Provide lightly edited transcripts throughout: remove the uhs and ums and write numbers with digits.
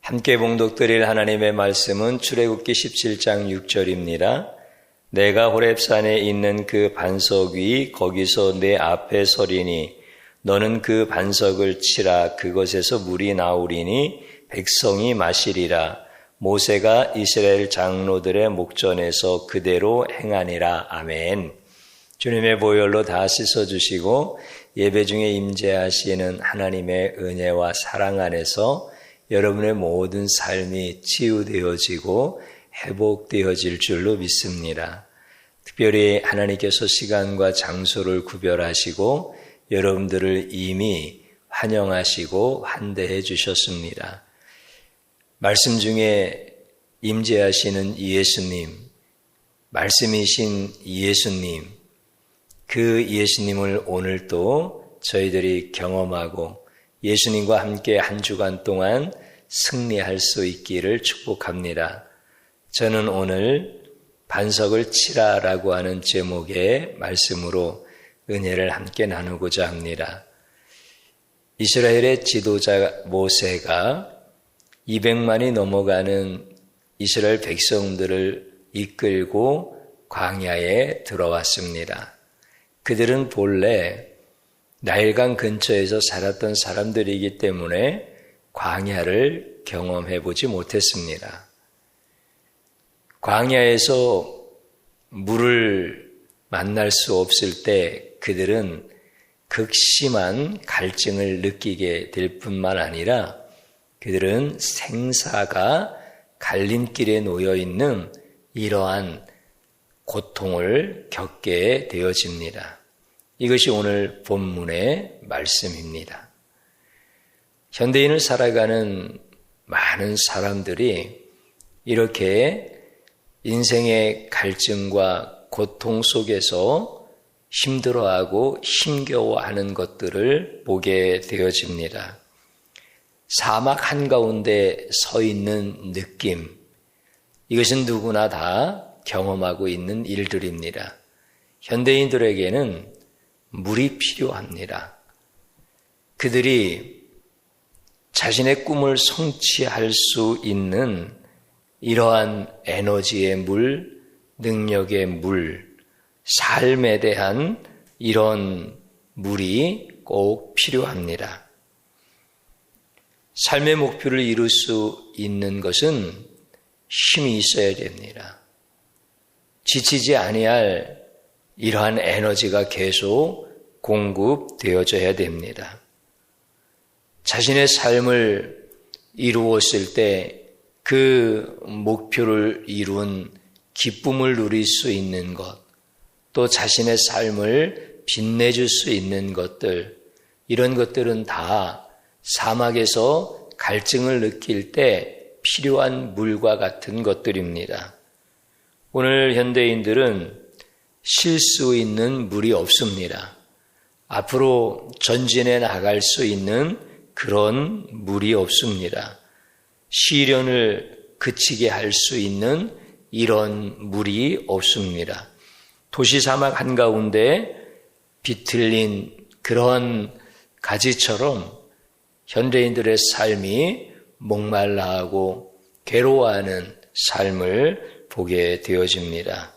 함께 봉독드릴 하나님의 말씀은 출애굽기 17장 6절입니다. 내가 호렙산에 있는 그 반석 위 거기서 내 앞에 서리니 너는 그 반석을 치라. 그것에서 물이 나오리니 백성이 마시리라. 모세가 이스라엘 장로들의 목전에서 그대로 행하니라. 아멘. 주님의 보혈로 다 씻어주시고 예배 중에 임재하시는 하나님의 은혜와 사랑 안에서 여러분의 모든 삶이 치유되어지고 회복되어질 줄로 믿습니다. 특별히 하나님께서 시간과 장소를 구별하시고 여러분들을 이미 환영하시고 환대해 주셨습니다. 말씀 중에 임재하시는 예수님, 말씀이신 예수님, 그 예수님을 오늘 또 저희들이 경험하고 예수님과 함께 한 주간 동안 승리할 수 있기를 축복합니다. 저는 오늘 반석을 치라라고 하는 제목의 말씀으로 은혜를 함께 나누고자 합니다. 이스라엘의 지도자 모세가 200만이 넘어가는 이스라엘 백성들을 이끌고 광야에 들어왔습니다. 그들은 본래 나일강 근처에서 살았던 사람들이기 때문에 광야를 경험해 보지 못했습니다. 광야에서 물을 만날 수 없을 때 그들은 극심한 갈증을 느끼게 될 뿐만 아니라 그들은 생사가 갈림길에 놓여 있는 이러한 고통을 겪게 되어집니다. 이것이 오늘 본문의 말씀입니다. 현대인을 살아가는 많은 사람들이 이렇게 인생의 갈증과 고통 속에서 힘들어하고 힘겨워하는 것들을 보게 되어집니다. 사막 한가운데 서 있는 느낌, 이것은 누구나 다 경험하고 있는 일들입니다. 현대인들에게는 물이 필요합니다. 그들이 자신의 꿈을 성취할 수 있는 이러한 에너지의 물, 능력의 물, 삶에 대한 이런 물이 꼭 필요합니다. 삶의 목표를 이룰 수 있는 것은 힘이 있어야 됩니다. 지치지 아니할 이러한 에너지가 계속 공급되어져야 됩니다. 자신의 삶을 이루었을 때 그 목표를 이룬 기쁨을 누릴 수 있는 것, 또 자신의 삶을 빛내줄 수 있는 것들, 이런 것들은 다 사막에서 갈증을 느낄 때 필요한 물과 같은 것들입니다. 오늘 현대인들은 쉴 수 있는 물이 없습니다. 앞으로 전진해 나갈 수 있는 그런 물이 없습니다. 시련을 그치게 할 수 있는 이런 물이 없습니다. 도시 사막 한가운데 비틀린 그런 가지처럼 현대인들의 삶이 목말라하고 괴로워하는 삶을 보게 되어집니다.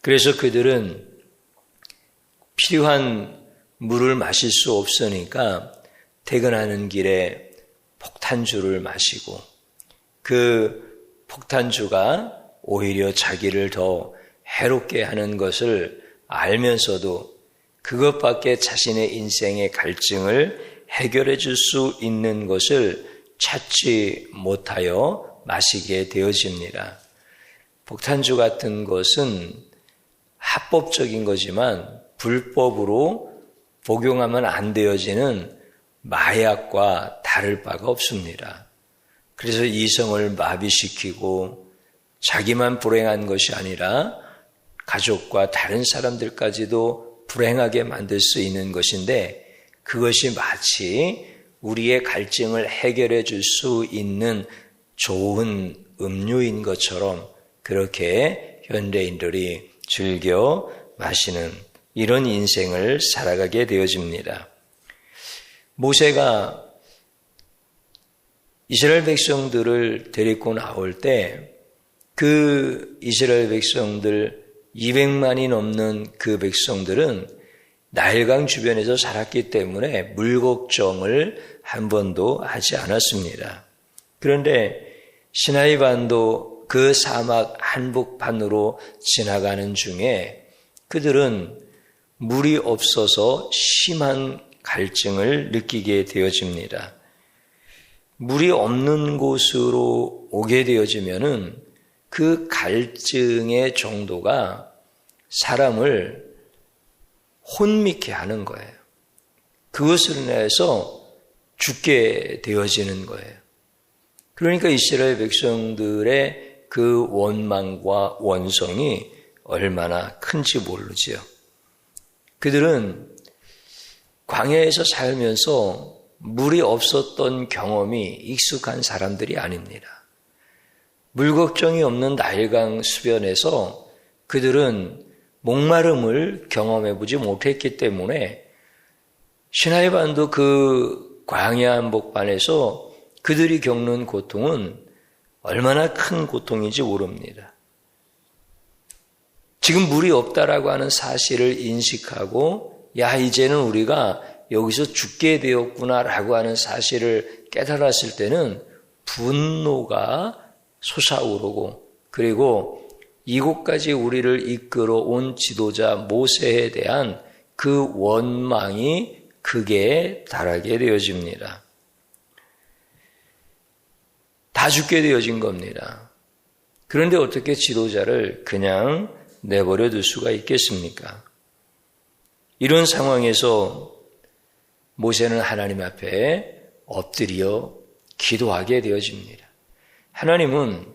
그래서 그들은 필요한 물을 마실 수 없으니까 퇴근하는 길에 폭탄주를 마시고 그 폭탄주가 오히려 자기를 더 해롭게 하는 것을 알면서도 그것밖에 자신의 인생의 갈증을 해결해 줄 수 있는 것을 찾지 못하여 마시게 되어집니다. 폭탄주 같은 것은 합법적인 거지만 불법으로 복용하면 안 되어지는 마약과 다를 바가 없습니다. 그래서 이성을 마비시키고 자기만 불행한 것이 아니라 가족과 다른 사람들까지도 불행하게 만들 수 있는 것인데 그것이 마치 우리의 갈증을 해결해 줄 수 있는 좋은 음료인 것처럼 그렇게 현대인들이 즐겨 마시는 이런 인생을 살아가게 되어집니다. 모세가 이스라엘 백성들을 데리고 나올 때 그 이스라엘 백성들 200만이 넘는 그 백성들은 나일강 주변에서 살았기 때문에 물 걱정을 한 번도 하지 않았습니다. 그런데 시나이 반도 그 사막 한복판으로 지나가는 중에 그들은 물이 없어서 심한 갈증을 느끼게 되어집니다. 물이 없는 곳으로 오게 되어지면은 그 갈증의 정도가 사람을 혼미케 하는 거예요. 그것으로 인해서 죽게 되어지는 거예요. 그러니까 이스라엘 백성들의 그 원망과 원성이 얼마나 큰지 모르지요. 그들은 광야에서 살면서 물이 없었던 경험이 익숙한 사람들이 아닙니다. 물 걱정이 없는 나일강 수변에서 그들은 목마름을 경험해 보지 못했기 때문에 시나이 반도 그 광야 한복판에서 그들이 겪는 고통은 얼마나 큰 고통인지 모릅니다. 지금 물이 없다라고 하는 사실을 인식하고 야 이제는 우리가 여기서 죽게 되었구나라고 하는 사실을 깨달았을 때는 분노가 솟아오르고 그리고 이곳까지 우리를 이끌어 온 지도자 모세에 대한 그 원망이 극에 달하게 되어집니다. 다 죽게 되어진 겁니다. 그런데 어떻게 지도자를 그냥 내버려 둘 수가 있겠습니까? 이런 상황에서 모세는 하나님 앞에 엎드려 기도하게 되어집니다. 하나님은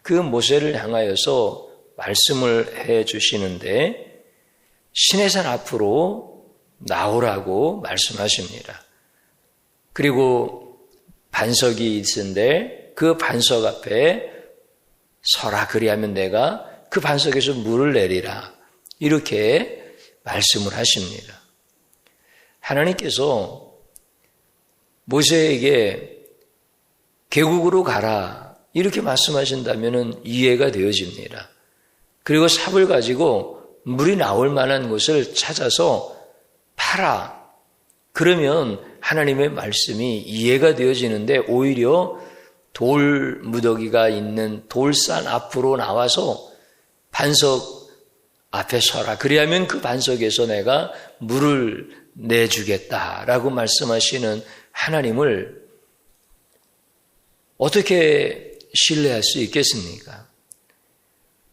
그 모세를 향하여서 말씀을 해 주시는데 시내산 앞으로 나오라고 말씀하십니다. 그리고 반석이 있는데 그 반석 앞에 서라 그리하면 내가 그 반석에서 물을 내리라 이렇게 말씀을 하십니다. 하나님께서 모세에게 계곡으로 가라 이렇게 말씀하신다면 이해가 되어집니다. 그리고 삽을 가지고 물이 나올 만한 곳을 찾아서 파라. 그러면 하나님의 말씀이 이해가 되어지는데 오히려 돌 무더기가 있는 돌산 앞으로 나와서 반석 앞에 서라. 그리하면 그 반석에서 내가 물을 내주겠다라고 말씀하시는 하나님을 어떻게 신뢰할 수 있겠습니까?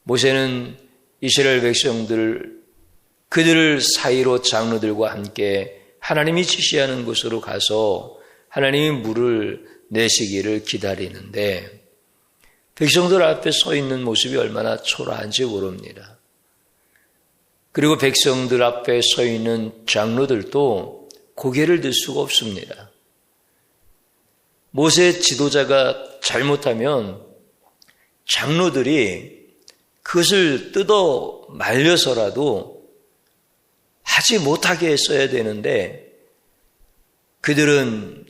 모세는 이스라엘 백성들 그들 사이로 장로들과 함께 하나님이 지시하는 곳으로 가서 하나님이 물을 내시기를 기다리는데 백성들 앞에 서 있는 모습이 얼마나 초라한지 모릅니다. 그리고 백성들 앞에 서 있는 장로들도 고개를 들 수가 없습니다. 모세 지도자가 잘못하면 장로들이 그것을 뜯어 말려서라도 하지 못하게 했어야 되는데 그들은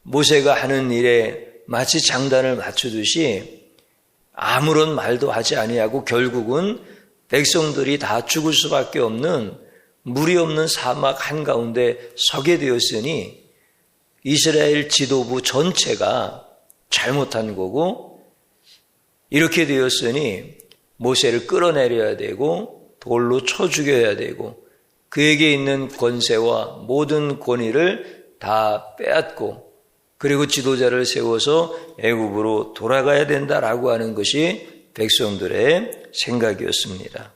모세가 하는 일에 마치 장단을 맞추듯이 아무런 말도 하지 아니하고 결국은 백성들이 다 죽을 수밖에 없는 물이 없는 사막 한가운데 서게 되었으니 이스라엘 지도부 전체가 잘못한 거고 이렇게 되었으니 모세를 끌어내려야 되고 돌로 쳐 죽여야 되고 그에게 있는 권세와 모든 권위를 다 빼앗고 그리고 지도자를 세워서 애굽으로 돌아가야 된다라고 하는 것이 백성들의 생각이었습니다.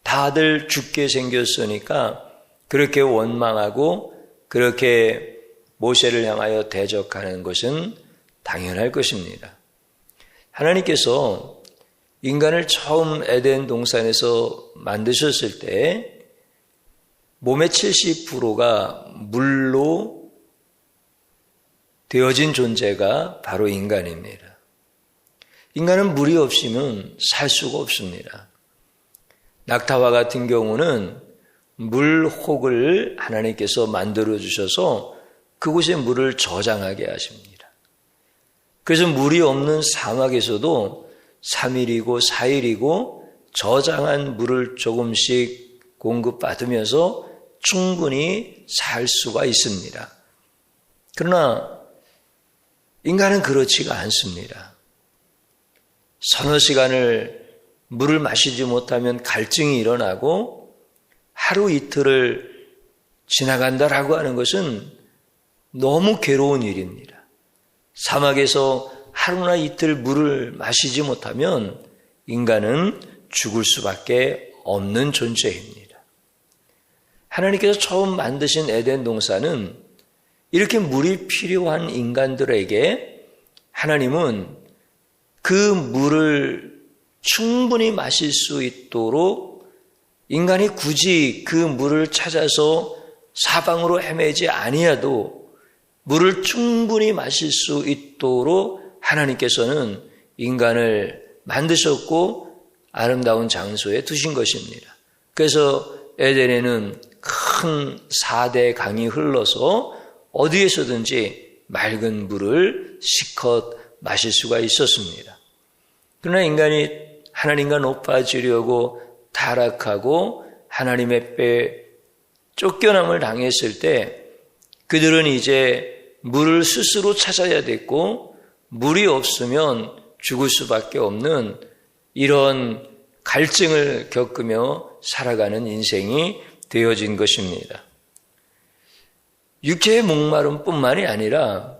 다들 죽게 생겼으니까 그렇게 원망하고 그렇게 모세를 향하여 대적하는 것은 당연할 것입니다. 하나님께서 인간을 처음 에덴 동산에서 만드셨을 때 몸의 70%가 물로 되어진 존재가 바로 인간입니다. 인간은 물이 없으면 살 수가 없습니다. 낙타와 같은 경우는 물혹을 하나님께서 만들어 주셔서 그곳에 물을 저장하게 하십니다. 그래서 물이 없는 사막에서도 3일이고 4일이고 저장한 물을 조금씩 공급받으면서 충분히 살 수가 있습니다. 그러나 인간은 그렇지가 않습니다. 서너 시간을 물을 마시지 못하면 갈증이 일어나고 하루 이틀을 지나간다라고 하는 것은 너무 괴로운 일입니다. 사막에서 하루나 이틀 물을 마시지 못하면 인간은 죽을 수밖에 없는 존재입니다. 하나님께서 처음 만드신 에덴 동산은 이렇게 물이 필요한 인간들에게 하나님은 그 물을 충분히 마실 수 있도록 인간이 굳이 그 물을 찾아서 사방으로 헤매지 아니하도 물을 충분히 마실 수 있도록 하나님께서는 인간을 만드셨고 아름다운 장소에 두신 것입니다. 그래서 에덴에는 큰 4대 강이 흘러서 어디에서든지 맑은 물을 실컷 마실 수가 있었습니다. 그러나 인간이 하나님과 높아지려고 타락하고 하나님의 뼈에 쫓겨남을 당했을 때 그들은 이제 물을 스스로 찾아야 됐고 물이 없으면 죽을 수밖에 없는 이런 갈증을 겪으며 살아가는 인생이 되어진 것입니다. 육체의 목마름뿐만이 아니라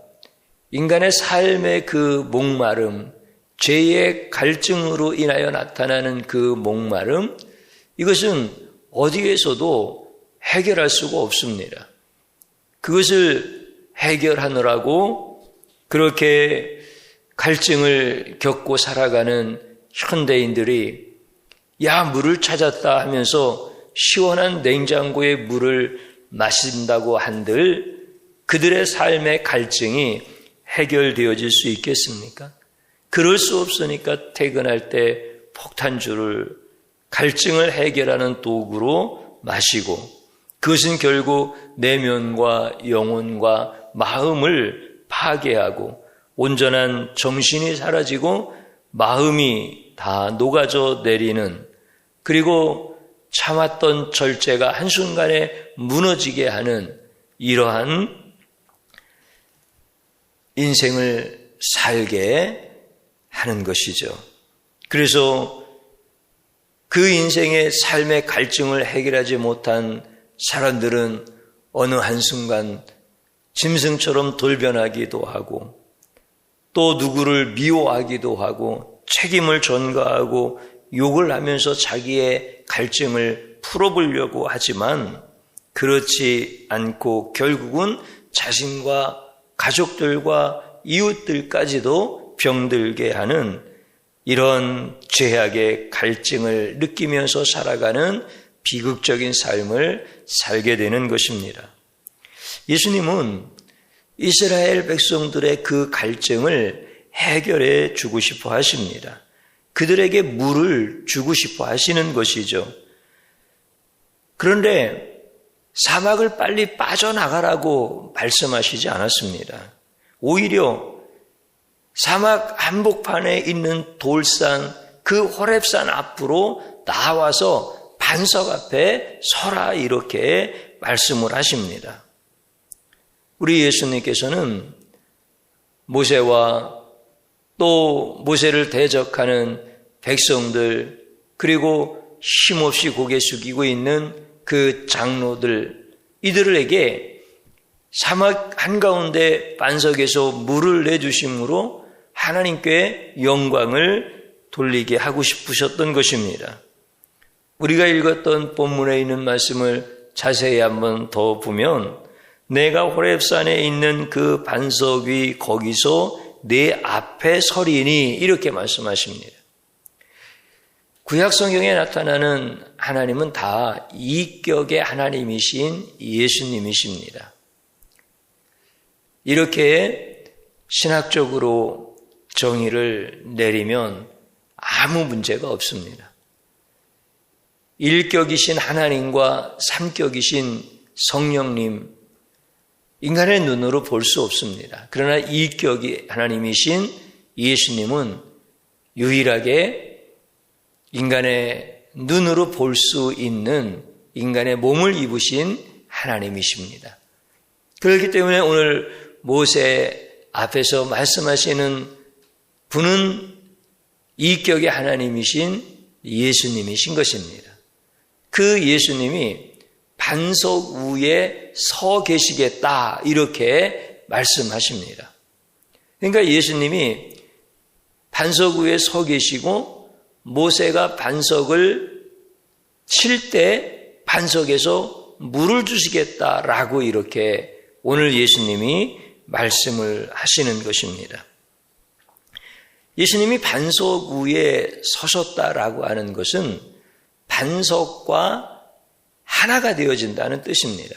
인간의 삶의 그 목마름, 죄의 갈증으로 인하여 나타나는 그 목마름, 이것은 어디에서도 해결할 수가 없습니다. 그것을 해결하느라고 그렇게 갈증을 겪고 살아가는 현대인들이 야, 물을 찾았다 하면서 시원한 냉장고의 물을 마신다고 한들 그들의 삶의 갈증이 해결되어질 수 있겠습니까? 그럴 수 없으니까 퇴근할 때 폭탄주를 갈증을 해결하는 도구로 마시고 그것은 결국 내면과 영혼과 마음을 파괴하고 온전한 정신이 사라지고 마음이 다 녹아져 내리는 그리고 참았던 절제가 한순간에 무너지게 하는 이러한 인생을 살게 하는 것이죠. 그래서 그 인생의 삶의 갈증을 해결하지 못한 사람들은 어느 한순간 짐승처럼 돌변하기도 하고 또 누구를 미워하기도 하고 책임을 전가하고 욕을 하면서 자기의 갈증을 풀어보려고 하지만 그렇지 않고 결국은 자신과 가족들과 이웃들까지도 병들게 하는 이런 죄악의 갈증을 느끼면서 살아가는 비극적인 삶을 살게 되는 것입니다. 예수님은 이스라엘 백성들의 그 갈증을 해결해 주고 싶어 하십니다. 그들에게 물을 주고 싶어 하시는 것이죠. 그런데 사막을 빨리 빠져나가라고 말씀하시지 않았습니다. 오히려 사막 한복판에 있는 돌산 그 호렙산 앞으로 나와서 반석 앞에 서라 이렇게 말씀을 하십니다. 우리 예수님께서는 모세와 또 모세를 대적하는 백성들 그리고 힘없이 고개 숙이고 있는 그 장로들 이들에게 사막 한가운데 반석에서 물을 내주심으로 하나님께 영광을 돌리게 하고 싶으셨던 것입니다. 우리가 읽었던 본문에 있는 말씀을 자세히 한번 더 보면 내가 호렙산에 있는 그 반석 위 거기서 내 앞에 서리니 이렇게 말씀하십니다. 구약 성경에 나타나는 하나님은 다 이격의 하나님이신 예수님이십니다. 이렇게 신학적으로 정의를 내리면 아무 문제가 없습니다. 일격이신 하나님과 삼격이신 성령님 인간의 눈으로 볼 수 없습니다. 그러나 이격이 하나님이신 예수님은 유일하게 인간의 눈으로 볼 수 있는 인간의 몸을 입으신 하나님이십니다. 그렇기 때문에 오늘 모세 앞에서 말씀하시는 분은 이격의 하나님이신 예수님이신 것입니다. 그 예수님이 반석 위에 서 계시겠다 이렇게 말씀하십니다. 그러니까 예수님이 반석 위에 서 계시고 모세가 반석을 칠 때 반석에서 물을 주시겠다라고 이렇게 오늘 예수님이 말씀을 하시는 것입니다. 예수님이 반석 위에 서셨다라고 하는 것은 반석과 하나가 되어진다는 뜻입니다.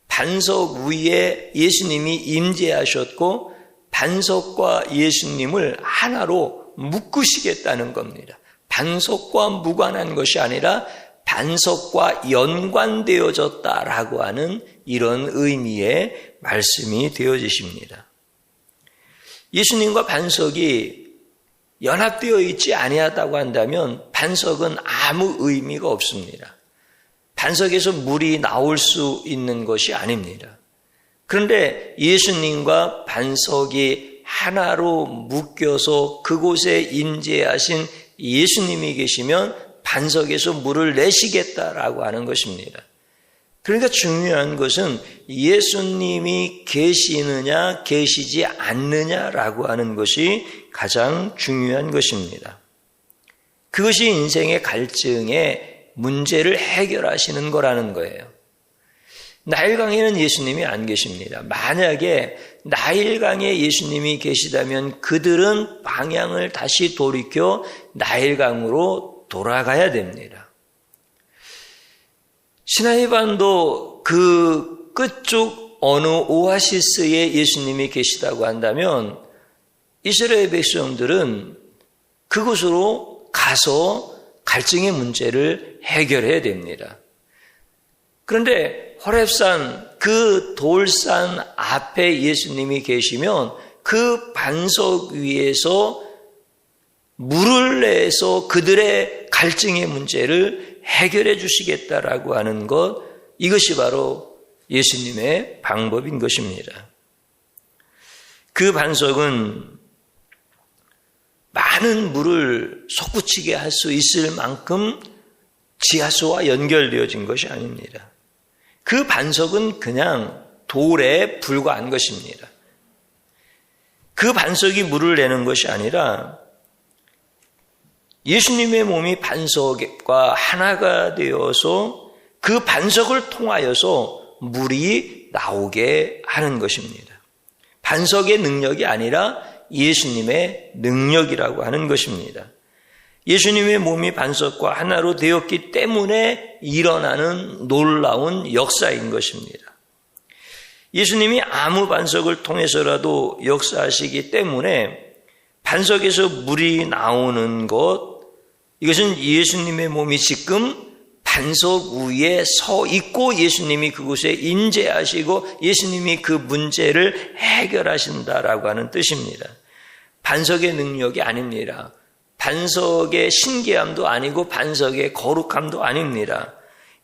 반석 위에 예수님이 임재하셨고 반석과 예수님을 하나로 묶으시겠다는 겁니다. 반석과 무관한 것이 아니라 반석과 연관되어졌다라고 하는 이런 의미의 말씀이 되어지십니다. 예수님과 반석이 연합되어 있지 아니하다고 한다면 반석은 아무 의미가 없습니다. 반석에서 물이 나올 수 있는 것이 아닙니다. 그런데 예수님과 반석이 하나로 묶여서 그곳에 임재하신 예수님이 계시면 반석에서 물을 내시겠다라고 하는 것입니다. 그러니까 중요한 것은 예수님이 계시느냐 계시지 않느냐라고 하는 것이 가장 중요한 것입니다. 그것이 인생의 갈증의 문제를 해결하시는 거라는 거예요. 나일강에는 예수님이 안 계십니다. 만약에 나일강에 예수님이 계시다면 그들은 방향을 다시 돌이켜 나일강으로 돌아가야 됩니다. 시나이반도 그 끝쪽 어느 오아시스에 예수님이 계시다고 한다면 이스라엘 백성들은 그곳으로 가서 갈증의 문제를 해결해야 됩니다. 그런데 호렙산 그 돌산 앞에 예수님이 계시면 그 반석 위에서 물을 내서 그들의 갈증의 문제를 해결해 주시겠다라고 하는 것, 이것이 바로 예수님의 방법인 것입니다. 그 반석은 많은 물을 솟구치게 할 수 있을 만큼 지하수와 연결되어진 것이 아닙니다. 그 반석은 그냥 돌에 불과한 것입니다. 그 반석이 물을 내는 것이 아니라 예수님의 몸이 반석과 하나가 되어서 그 반석을 통하여서 물이 나오게 하는 것입니다. 반석의 능력이 아니라 예수님의 능력이라고 하는 것입니다. 예수님의 몸이 반석과 하나로 되었기 때문에 일어나는 놀라운 역사인 것입니다. 예수님이 아무 반석을 통해서라도 역사하시기 때문에 반석에서 물이 나오는 것, 이것은 예수님의 몸이 지금 반석 위에 서 있고 예수님이 그곳에 임재하시고 예수님이 그 문제를 해결하신다라고 하는 뜻입니다. 반석의 능력이 아닙니다. 반석의 신기함도 아니고 반석의 거룩함도 아닙니다.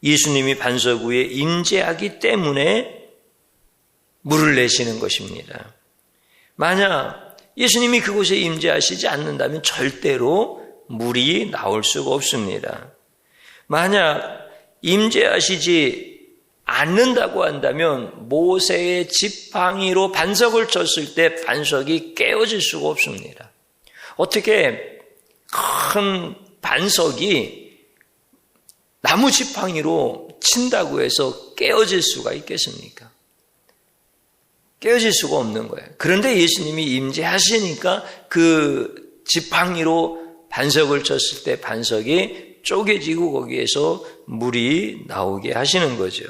예수님이 반석 위에 임재하기 때문에 물을 내시는 것입니다. 만약 예수님이 그곳에 임재하시지 않는다면 절대로 물이 나올 수가 없습니다. 만약 임재하시지 않는다고 한다면 모세의 지팡이로 반석을 쳤을 때 반석이 깨어질 수가 없습니다. 어떻게 큰 반석이 나무 지팡이로 친다고 해서 깨어질 수가 있겠습니까? 깨어질 수가 없는 거예요. 그런데 예수님이 임재하시니까 그 지팡이로 반석을 쳤을 때 반석이 쪼개지고 거기에서 물이 나오게 하시는 거죠.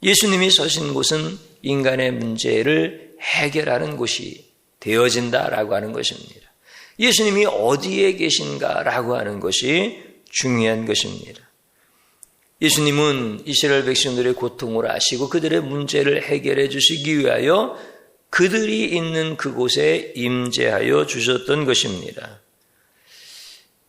예수님이 서신 곳은 인간의 문제를 해결하는 곳이 되어진다라고 하는 것입니다. 예수님이 어디에 계신가라고 하는 것이 중요한 것입니다. 예수님은 이스라엘 백성들의 고통을 아시고 그들의 문제를 해결해 주시기 위하여 그들이 있는 그곳에 임재하여 주셨던 것입니다.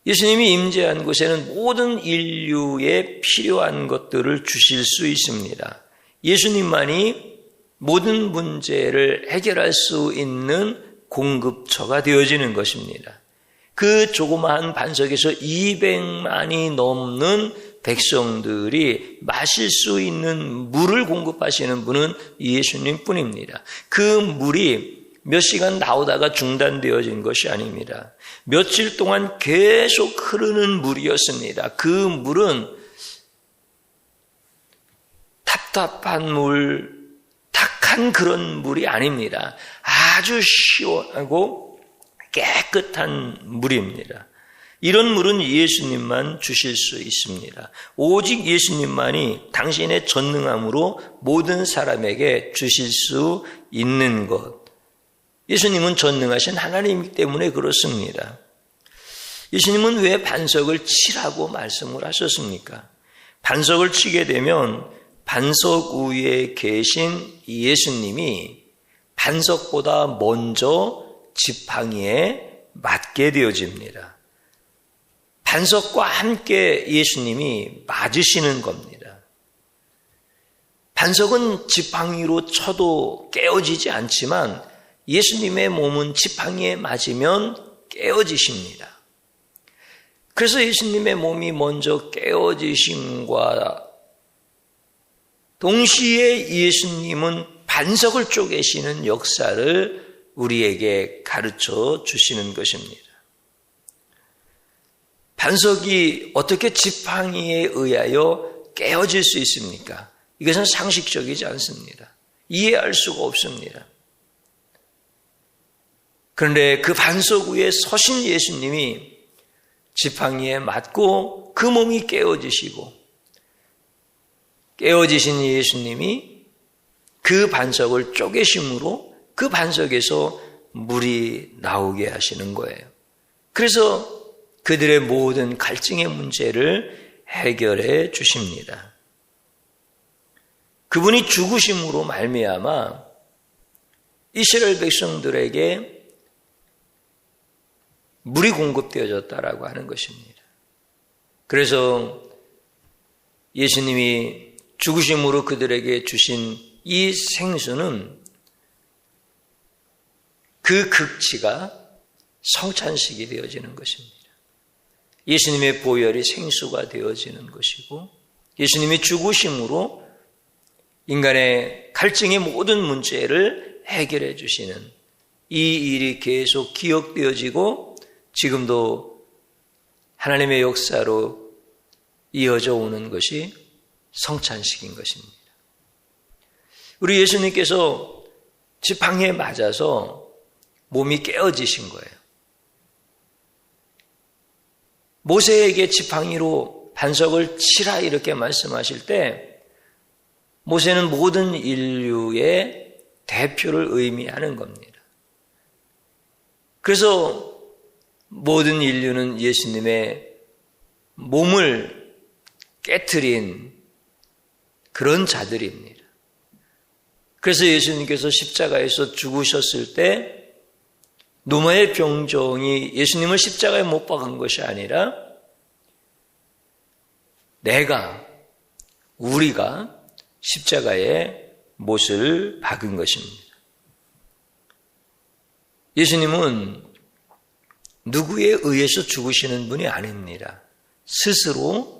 예수님이 임재한 곳에는 모든 인류에 필요한 것들을 주실 수 있습니다. 예수님만이 모든 문제를 해결할 수 있는 공급처가 되어지는 것입니다. 그 조그마한 반석에서 200만이 넘는 백성들이 마실 수 있는 물을 공급하시는 분은 예수님 뿐입니다. 그 물이 몇 시간 나오다가 중단되어진 것이 아닙니다. 며칠 동안 계속 흐르는 물이었습니다. 그 물은 답답한 물, 탁한 그런 물이 아닙니다. 아주 시원하고 깨끗한 물입니다. 이런 물은 예수님만 주실 수 있습니다. 오직 예수님만이 당신의 전능함으로 모든 사람에게 주실 수 있는 것. 예수님은 전능하신 하나님이기 때문에 그렇습니다. 예수님은 왜 반석을 치라고 말씀을 하셨습니까? 반석을 치게 되면 반석 위에 계신 예수님이 반석보다 먼저 지팡이에 맞게 되어집니다. 반석과 함께 예수님이 맞으시는 겁니다. 반석은 지팡이로 쳐도 깨어지지 않지만 예수님의 몸은 지팡이에 맞으면 깨어지십니다. 그래서 예수님의 몸이 먼저 깨어지심과 동시에 예수님은 반석을 쪼개시는 역사를 우리에게 가르쳐 주시는 것입니다. 반석이 어떻게 지팡이에 의하여 깨어질 수 있습니까? 이것은 상식적이지 않습니다. 이해할 수가 없습니다. 그런데 그 반석 위에 서신 예수님이 지팡이에 맞고 그 몸이 깨어지시고 깨어지신 예수님이 그 반석을 쪼개심으로 그 반석에서 물이 나오게 하시는 거예요. 그래서 그들의 모든 갈증의 문제를 해결해 주십니다. 그분이 죽으심으로 말미암아 이스라엘 백성들에게 물이 공급되어졌다라고 하는 것입니다. 그래서 예수님이 죽으심으로 그들에게 주신 이 생수는 그 극치가 성찬식이 되어지는 것입니다. 예수님의 보혈이 생수가 되어지는 것이고 예수님이 죽으심으로 인간의 갈증의 모든 문제를 해결해 주시는 이 일이 계속 기억되어지고 지금도 하나님의 역사로 이어져 오는 것이 성찬식인 것입니다. 우리 예수님께서 지팡이에 맞아서 몸이 깨어지신 거예요. 모세에게 지팡이로 반석을 치라 이렇게 말씀하실 때 모세는 모든 인류의 대표를 의미하는 겁니다. 그래서 모든 인류는 예수님의 몸을 깨트린 그런 자들입니다. 그래서 예수님께서 십자가에서 죽으셨을 때 노마의 병정이 예수님을 십자가에 못 박은 것이 아니라 우리가 십자가에 못을 박은 것입니다. 예수님은 누구에 의해서 죽으시는 분이 아닙니다. 스스로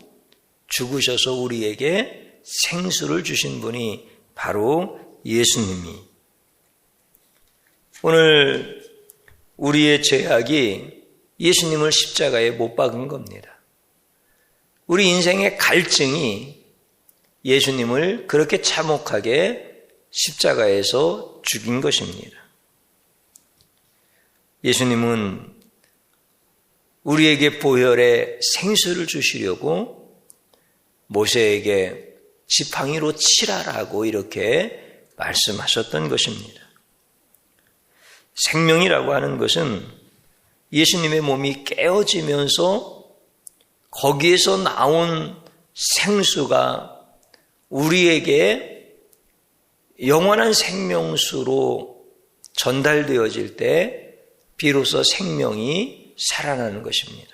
죽으셔서 우리에게 생수를 주신 분이 바로 예수님이. 오늘 우리의 죄악이 예수님을 십자가에 못 박은 겁니다. 우리 인생의 갈증이 예수님을 그렇게 참혹하게 십자가에서 죽인 것입니다. 예수님은 우리에게 보혈의 생수를 주시려고 모세에게 지팡이로 치라라고 이렇게 말씀하셨던 것입니다. 생명이라고 하는 것은 예수님의 몸이 깨어지면서 거기에서 나온 생수가 우리에게 영원한 생명수로 전달되어질 때 비로소 생명이 살아나는 것입니다.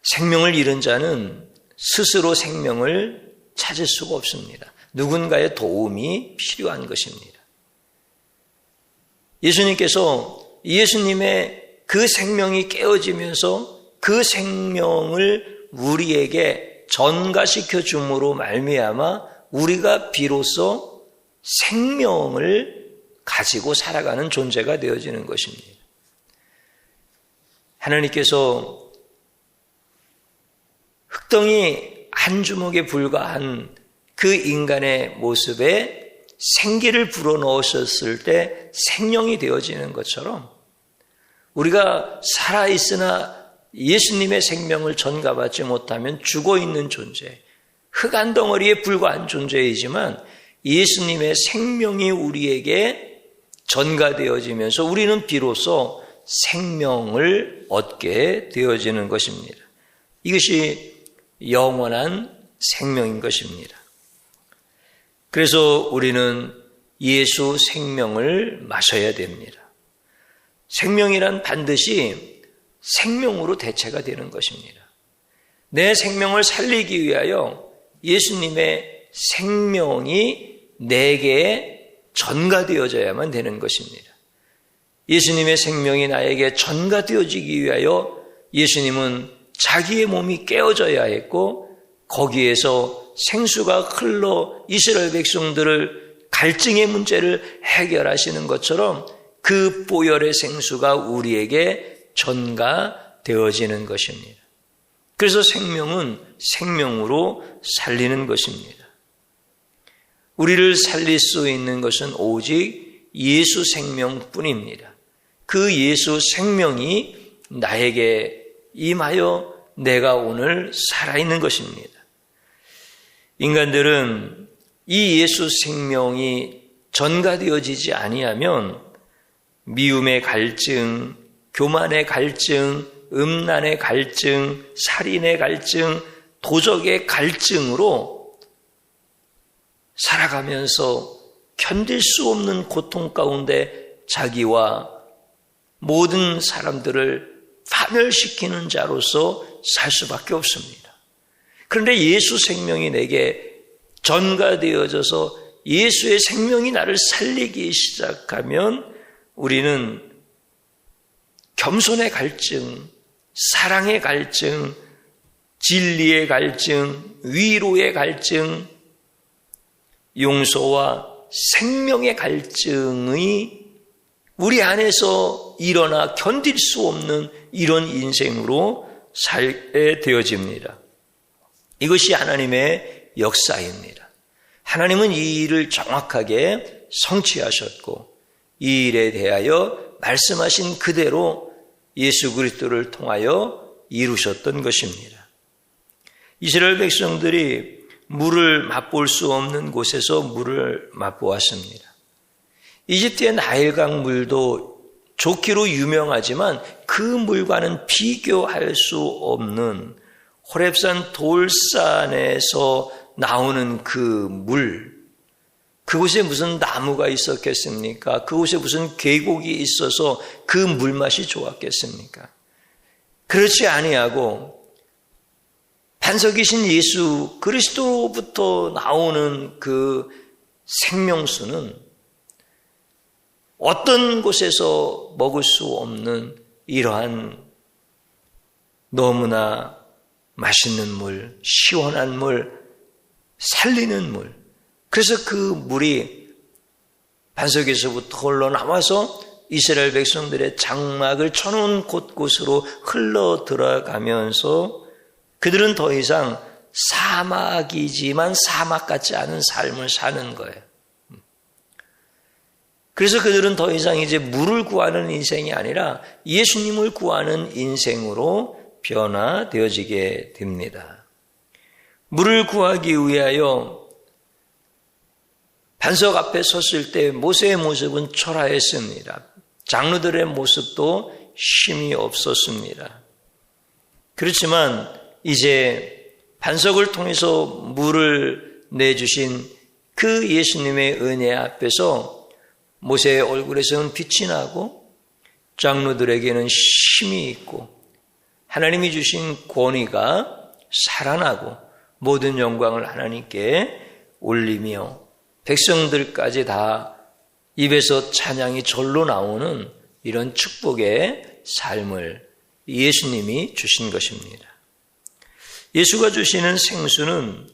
생명을 잃은 자는 스스로 생명을 찾을 수가 없습니다. 누군가의 도움이 필요한 것입니다. 예수님의 그 생명이 깨어지면서 그 생명을 우리에게 전가시켜 줌으로 말미암아 우리가 비로소 생명을 가지고 살아가는 존재가 되어지는 것입니다. 하나님께서 흙덩이 한 주먹에 불과한 그 인간의 모습에 생기를 불어넣으셨을 때 생명이 되어지는 것처럼 우리가 살아있으나 예수님의 생명을 전가받지 못하면 죽어있는 존재, 흙 한 덩어리에 불과한 존재이지만 예수님의 생명이 우리에게 전가되어지면서 우리는 비로소 생명을 얻게 되어지는 것입니다. 이것이 영원한 생명인 것입니다. 그래서 우리는 예수 생명을 마셔야 됩니다. 생명이란 반드시 생명으로 대체가 되는 것입니다. 내 생명을 살리기 위하여 예수님의 생명이 내게 전가되어져야만 되는 것입니다. 예수님의 생명이 나에게 전가되어지기 위하여 예수님은 자기의 몸이 깨어져야 했고 거기에서 생수가 흘러 이스라엘 백성들을 갈증의 문제를 해결하시는 것처럼 그 보혈의 생수가 우리에게 전가되어지는 것입니다. 그래서 생명은 생명으로 살리는 것입니다. 우리를 살릴 수 있는 것은 오직 예수 생명뿐입니다. 그 예수 생명이 나에게 임하여 내가 오늘 살아있는 것입니다. 인간들은 이 예수 생명이 전가되어지지 아니하면 미움의 갈증, 교만의 갈증, 음란의 갈증, 살인의 갈증, 도적의 갈증으로 살아가면서 견딜 수 없는 고통 가운데 자기와 모든 사람들을 파멸시키는 자로서 살 수밖에 없습니다. 그런데 예수 생명이 내게 전가되어져서 예수의 생명이 나를 살리기 시작하면 우리는 겸손의 갈증, 사랑의 갈증, 진리의 갈증, 위로의 갈증, 용서와 생명의 갈증이 우리 안에서 일어나 견딜 수 없는 이런 인생으로 살게 되어집니다. 이것이 하나님의 역사입니다. 하나님은 이 일을 정확하게 성취하셨고 이 일에 대하여 말씀하신 그대로 예수 그리스도를 통하여 이루셨던 것입니다. 이스라엘 백성들이 물을 맛볼 수 없는 곳에서 물을 맛보았습니다. 이집트의 나일강 물도 좋기로 유명하지만 그 물과는 비교할 수 없는 호렙산 돌산에서 나오는 그 물, 그곳에 무슨 나무가 있었겠습니까? 그곳에 무슨 계곡이 있어서 그 물맛이 좋았겠습니까? 그렇지 아니하고 반석이신 예수 그리스도로부터 나오는 그 생명수는 어떤 곳에서 먹을 수 없는 이러한 너무나 맛있는 물, 시원한 물, 살리는 물. 그래서 그 물이 반석에서부터 흘러나와서 이스라엘 백성들의 장막을 쳐놓은 곳곳으로 흘러 들어가면서 그들은 더 이상 사막이지만 사막 같지 않은 삶을 사는 거예요. 그래서 그들은 더 이상 이제 물을 구하는 인생이 아니라 예수님을 구하는 인생으로 변화되어지게 됩니다. 물을 구하기 위하여 반석 앞에 섰을 때 모세의 모습은 초라했습니다. 장로들의 모습도 힘이 없었습니다. 그렇지만 이제 반석을 통해서 물을 내주신 그 예수님의 은혜 앞에서 모세의 얼굴에서는 빛이 나고 장로들에게는 힘이 있고 하나님이 주신 권위가 살아나고 모든 영광을 하나님께 올리며 백성들까지 다 입에서 찬양이 절로 나오는 이런 축복의 삶을 예수님이 주신 것입니다. 예수가 주시는 생수는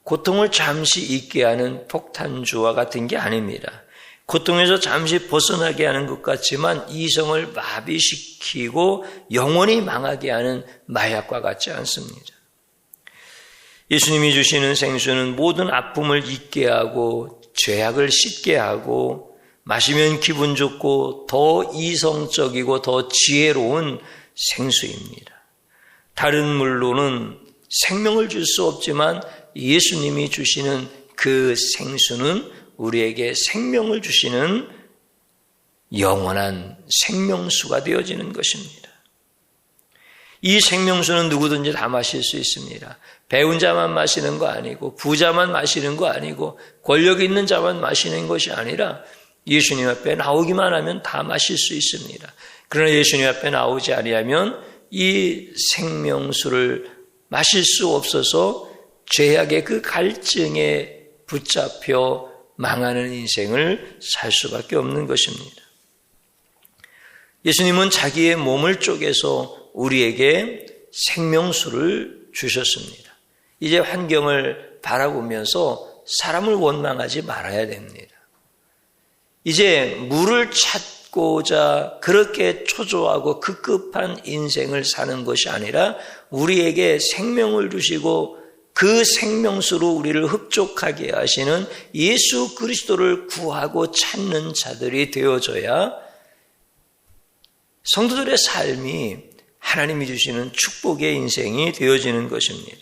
고통을 잠시 잊게 하는 폭탄주와 같은 게 아닙니다. 고통에서 잠시 벗어나게 하는 것 같지만 이성을 마비시키고 영원히 망하게 하는 마약과 같지 않습니다. 예수님이 주시는 생수는 모든 아픔을 잊게 하고 죄악을 씻게 하고 마시면 기분 좋고 더 이성적이고 더 지혜로운 생수입니다. 다른 물로는 생명을 줄 수 없지만 예수님이 주시는 그 생수는 우리에게 생명을 주시는 영원한 생명수가 되어지는 것입니다. 이 생명수는 누구든지 다 마실 수 있습니다. 배운 자만 마시는 거 아니고 부자만 마시는 거 아니고 권력 있는 자만 마시는 것이 아니라 예수님 앞에 나오기만 하면 다 마실 수 있습니다. 그러나 예수님 앞에 나오지 아니하면 이 생명수를 마실 수 없어서 죄악의 그 갈증에 붙잡혀 망하는 인생을 살 수밖에 없는 것입니다. 예수님은 자기의 몸을 쪼개서 우리에게 생명수를 주셨습니다. 이제 환경을 바라보면서 사람을 원망하지 말아야 됩니다. 이제 물을 찾고자 그렇게 초조하고 급급한 인생을 사는 것이 아니라 우리에게 생명을 주시고 그 생명수로 우리를 흡족하게 하시는 예수 그리스도를 구하고 찾는 자들이 되어져야 성도들의 삶이 하나님이 주시는 축복의 인생이 되어지는 것입니다.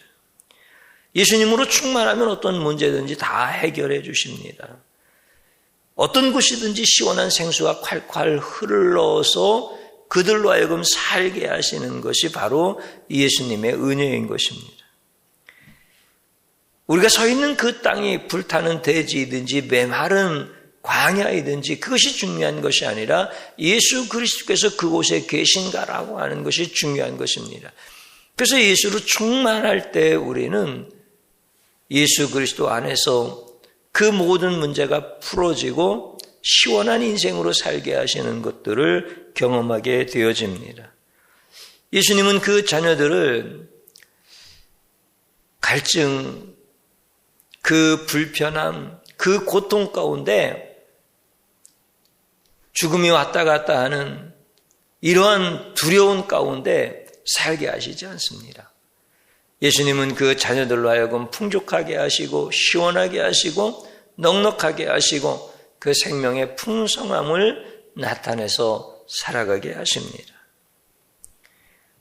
예수님으로 충만하면 어떤 문제든지 다 해결해 주십니다. 어떤 곳이든지 시원한 생수가 콸콸 흘러서 그들로 하여금 살게 하시는 것이 바로 예수님의 은혜인 것입니다. 우리가 서 있는 그 땅이 불타는 대지이든지 메마른 광야이든지 그것이 중요한 것이 아니라 예수 그리스도께서 그곳에 계신가라고 하는 것이 중요한 것입니다. 그래서 예수로 충만할 때 우리는 예수 그리스도 안에서 그 모든 문제가 풀어지고 시원한 인생으로 살게 하시는 것들을 경험하게 되어집니다. 예수님은 그 자녀들을 갈증, 그 불편함, 그 고통 가운데 죽음이 왔다 갔다 하는 이러한 두려운 가운데 살게 하시지 않습니다. 예수님은 그 자녀들로 하여금 풍족하게 하시고 시원하게 하시고 넉넉하게 하시고 그 생명의 풍성함을 나타내서 살아가게 하십니다.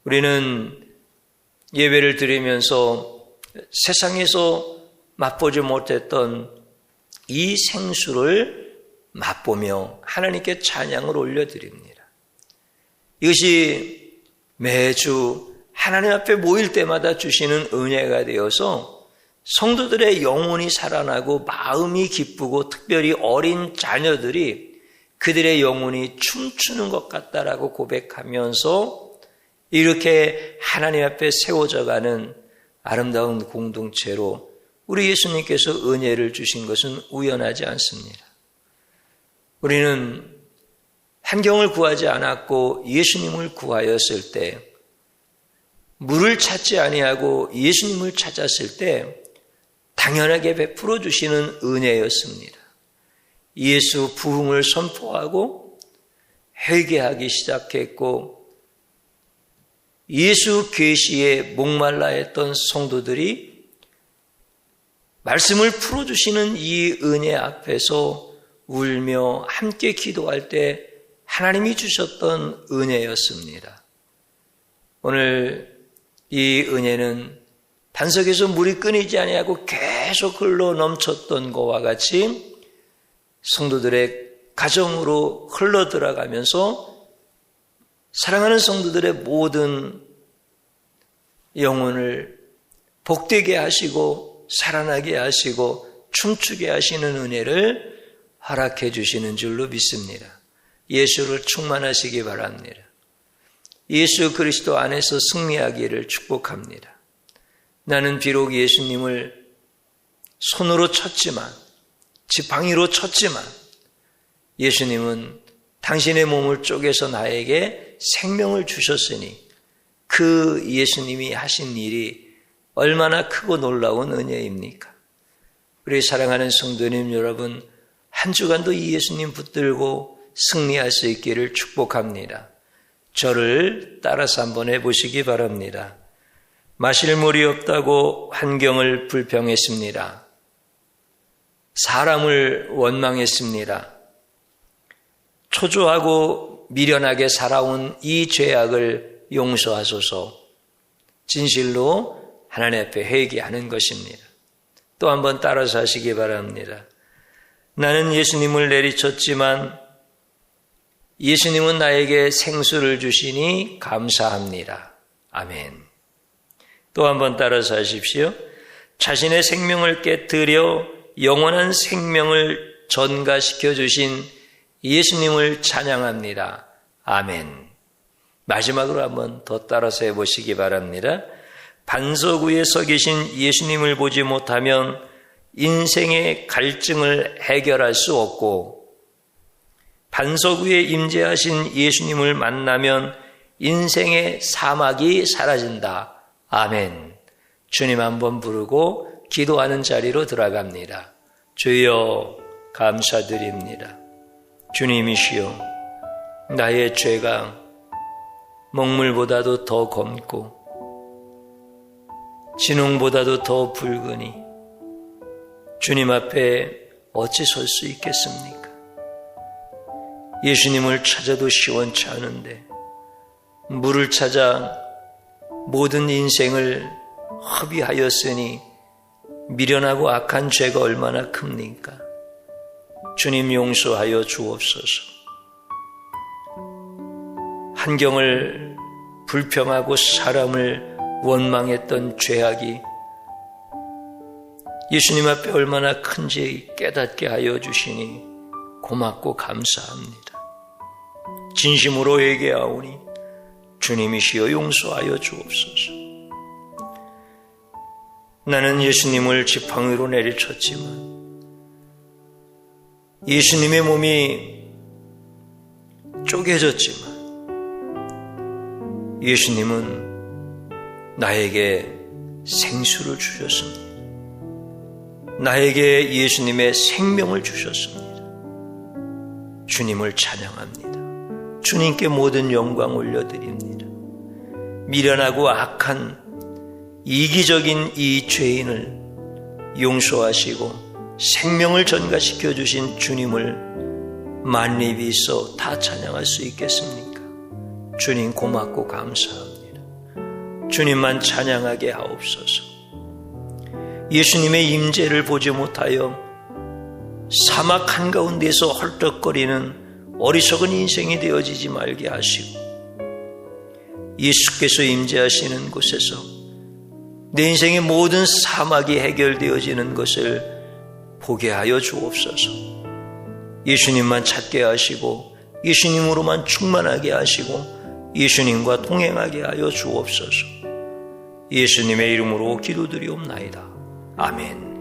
우리는 예배를 드리면서 세상에서 맛보지 못했던 이 생수를 맛보며 하나님께 찬양을 올려드립니다. 이것이 매주 하나님 앞에 모일 때마다 주시는 은혜가 되어서 성도들의 영혼이 살아나고 마음이 기쁘고 특별히 어린 자녀들이 그들의 영혼이 춤추는 것 같다라고 고백하면서 이렇게 하나님 앞에 세워져가는 아름다운 공동체로 우리 예수님께서 은혜를 주신 것은 우연하지 않습니다. 우리는 환경을 구하지 않았고 예수님을 구하였을 때, 물을 찾지 아니하고 예수님을 찾았을 때 당연하게 베풀어 주시는 은혜였습니다. 예수 부흥을 선포하고 회개하기 시작했고 예수 계시에 목말라 했던 성도들이 말씀을 풀어주시는 이 은혜 앞에서 울며 함께 기도할 때 하나님이 주셨던 은혜였습니다. 오늘 이 은혜는 반석에서 물이 끊이지 아니하고 계속 흘러 넘쳤던 것과 같이 성도들의 가정으로 흘러 들어가면서 사랑하는 성도들의 모든 영혼을 복되게 하시고 살아나게 하시고 춤추게 하시는 은혜를 허락해 주시는 줄로 믿습니다. 예수를 충만하시기 바랍니다. 예수 그리스도 안에서 승리하기를 축복합니다. 나는 비록 예수님을 손으로 쳤지만, 지팡이로 쳤지만, 예수님은 당신의 몸을 쪼개서 나에게 생명을 주셨으니 그 예수님이 하신 일이 얼마나 크고 놀라운 은혜입니까? 우리 사랑하는 성도님 여러분, 한 주간도 이 예수님 붙들고 승리할 수 있기를 축복합니다. 저를 따라서 한번 해보시기 바랍니다. 마실 물이 없다고 환경을 불평했습니다. 사람을 원망했습니다. 초조하고 미련하게 살아온 이 죄악을 용서하소서. 진실로 하나님 앞에 회개하는 것입니다. 또 한번 따라서 하시기 바랍니다. 나는 예수님을 내리쳤지만 예수님은 나에게 생수를 주시니 감사합니다. 아멘. 또 한번 따라서 하십시오. 자신의 생명을 깨뜨려 영원한 생명을 전가시켜 주신 예수님을 찬양합니다. 아멘. 마지막으로 한번 더 따라서 해보시기 바랍니다. 반석 위에 서 계신 예수님을 보지 못하면 인생의 갈증을 해결할 수 없고, 반석 위에 임재하신 예수님을 만나면 인생의 사막이 사라진다. 아멘. 주님 한번 부르고 기도하는 자리로 들어갑니다. 주여 감사드립니다. 주님이시여, 나의 죄가 먹물보다도 더 검고 진홍보다도 더 붉으니 주님 앞에 어찌 설 수 있겠습니까? 예수님을 찾아도 시원치 않은데 물을 찾아 모든 인생을 허비하였으니 미련하고 악한 죄가 얼마나 큽니까? 주님 용서하여 주옵소서. 환경을 불평하고 사람을 원망했던 죄악이 예수님 앞에 얼마나 큰지 깨닫게 하여 주시니 고맙고 감사합니다. 진심으로 회개하오니 주님이시여 용서하여 주옵소서. 나는 예수님을 지팡이로 내리쳤지만 예수님의 몸이 쪼개졌지만 예수님은 나에게 생수를 주셨습니다. 나에게 예수님의 생명을 주셨습니다. 주님을 찬양합니다. 주님께 모든 영광 올려드립니다. 미련하고 악한 이기적인 이 죄인을 용서하시고 생명을 전가시켜 주신 주님을 만립이 있어 다 찬양할 수 있겠습니까? 주님 고맙고 감사합니다. 주님만 찬양하게 하옵소서. 예수님의 임재를 보지 못하여 사막 한가운데서 헐떡거리는 어리석은 인생이 되어지지 말게 하시고 예수께서 임재하시는 곳에서 내 인생의 모든 사막이 해결되어지는 것을 보게 하여 주옵소서. 예수님만 찾게 하시고 예수님으로만 충만하게 하시고 예수님과 동행하게 하여 주옵소서. 예수님의 이름으로 기도드리옵나이다. 아멘.